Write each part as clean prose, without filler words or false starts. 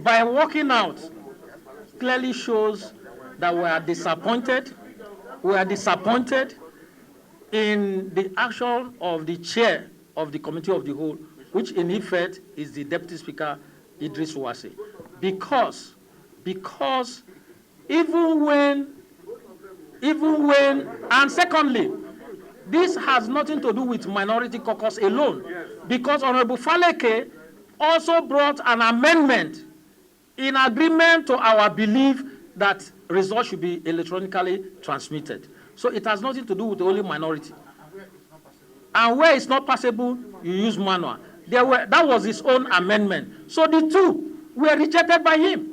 by walking out clearly shows that we are disappointed. We are disappointed in the action of the chair of the committee of the whole, which in effect is the Deputy Speaker, Idris Wase. Because even when, and secondly, this has nothing to do with minority caucus alone, because Honorable Faleke also brought an amendment in agreement to our belief that results should be electronically transmitted. So it has nothing to do with only minority. And where it's not possible, you use manual. That was his own amendment. So the two were rejected by him.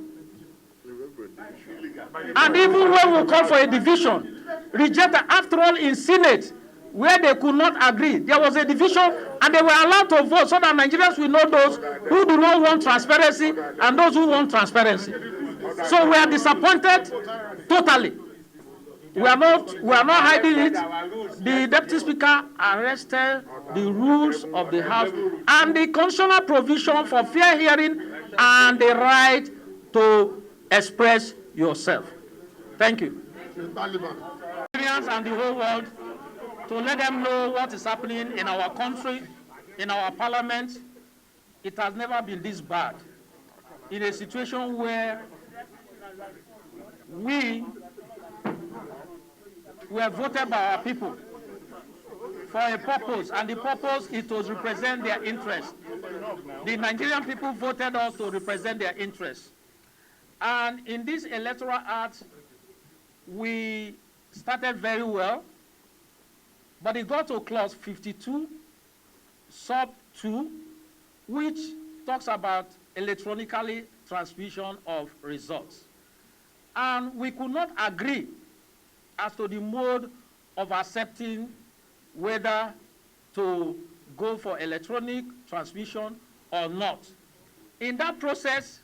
And even when we call for a division, rejected. After all, in Senate, where they could not agree, there was a division, and they were allowed to vote so that Nigerians will know those who do not want transparency and those who want transparency. So we are disappointed totally. We are not hiding it. The Deputy Speaker arrested the rules of the House and the constitutional provision for fair hearing and the right to express yourself. Thank you. And the whole world, to let them know what is happening in our country, in our parliament. It has never been this bad. In a situation where we were voted by our people for a purpose, and the purpose is to represent their interests. The Nigerian people voted us to represent their interests. And in this electoral act, we started very well, but it got to clause 52, sub 2, which talks about electronically transmission of results. And we could not agree as to the mode of accepting whether to go for electronic transmission or not. In that process,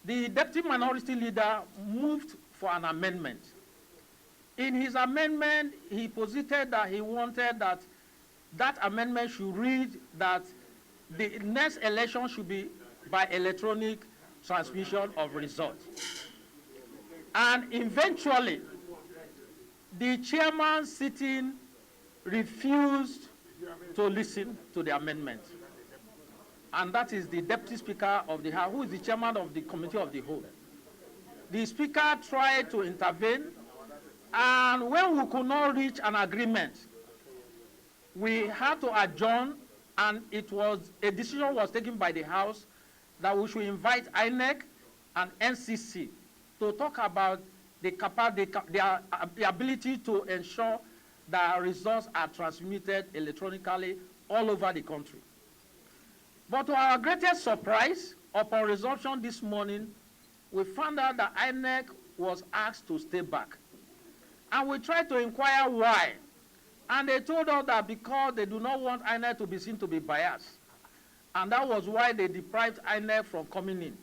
the Deputy Minority Leader moved for an amendment. In his amendment, he posited that he wanted that amendment should read that the next election should be by electronic transmission of results. And eventually, the chairman sitting refused to listen to the amendment. And that is the Deputy Speaker of the House, who is the chairman of the Committee of the Whole. The Speaker tried to intervene, and when we could not reach an agreement, we had to adjourn, and a decision was taken by the House that we should invite INEC and NCC to talk about the ability to ensure that results are transmitted electronically all over the country. But to our greatest surprise, upon resumption this morning, we found out that INEC was asked to stay back. And we tried to inquire why. And they told us that because they do not want INEC to be seen to be biased. And that was why they deprived INEC from coming in.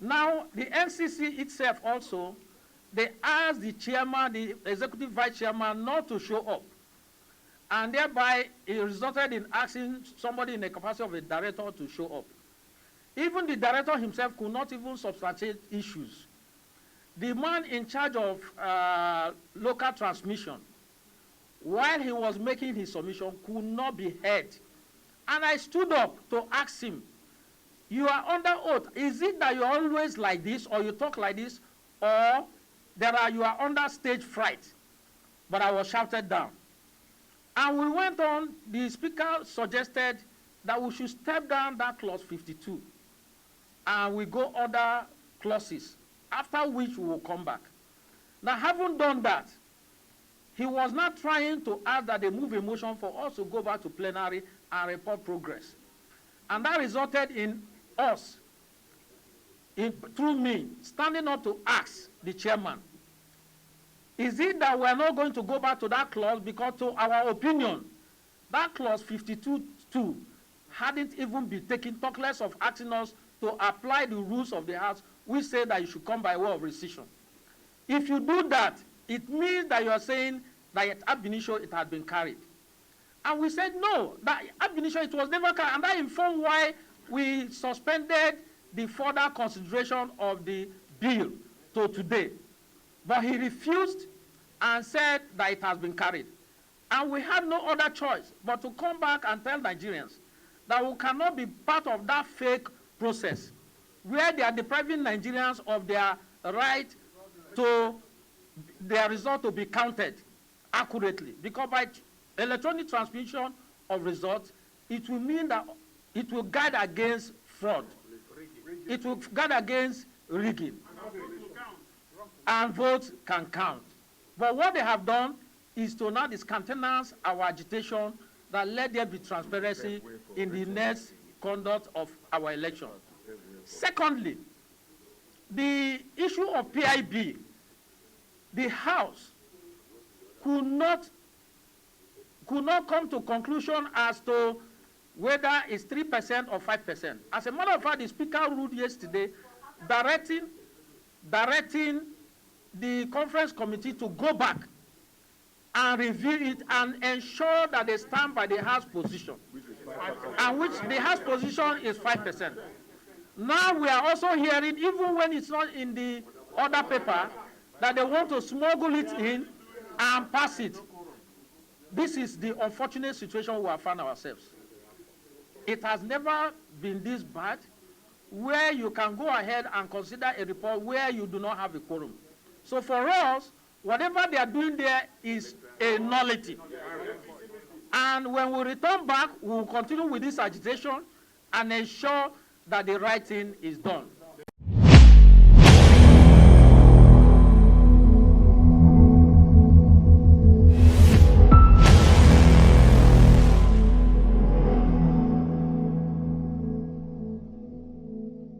Now, the NCC itself also, they asked the chairman, the executive vice chairman, not to show up. And thereby, it resulted in asking somebody in the capacity of a director to show up. Even the director himself could not even substantiate issues. The man in charge of local transmission, while he was making his submission, could not be heard. And I stood up to ask him, you are under oath. Is it that you're always like this, or you talk like this, or you are under stage fright? But I was shouted down. And we went on. The Speaker suggested that we should step down that clause 52, and we go other clauses, after which we will come back. Now, having done that, he was not trying to ask that they move a motion for us to go back to plenary and report progress. And that resulted in us, through me, standing up to ask the chairman, is it that we're not going to go back to that clause because, to our opinion, that clause 52.2 hadn't even been taken, talk less of asking us to apply the rules of the House. We say that you should come by way of rescission. If you do that, it means that you are saying that ab initio it had been carried. And we said no, that ab initio it was never carried, and that informed why we suspended the further consideration of the bill to today. But he refused and said that it has been carried. And we had no other choice but to come back and tell Nigerians that we cannot be part of that fake process where they are depriving Nigerians of their right to their result to be counted accurately. Because by electronic transmission of results, it will mean that it will guard against fraud. It will guard against rigging. And votes can count. But what they have done is to now discountenance our agitation that let there be transparency in the next conduct of our election. Secondly, the issue of PIB, the House could not come to conclusion as to whether it's 3% or 5%. As a matter of fact, the Speaker ruled yesterday directing the conference committee to go back and review it and ensure that they stand by the House position, and which the House position is 5%. Now we are also hearing, even when it's not in the other paper, that they want to smuggle it in and pass it. This is the unfortunate situation we have found ourselves. It has never been this bad, where you can go ahead and consider a report where you do not have a quorum. So for us, whatever they are doing there is a nullity. And when we return back, we will continue with this agitation and ensure that the right thing is done.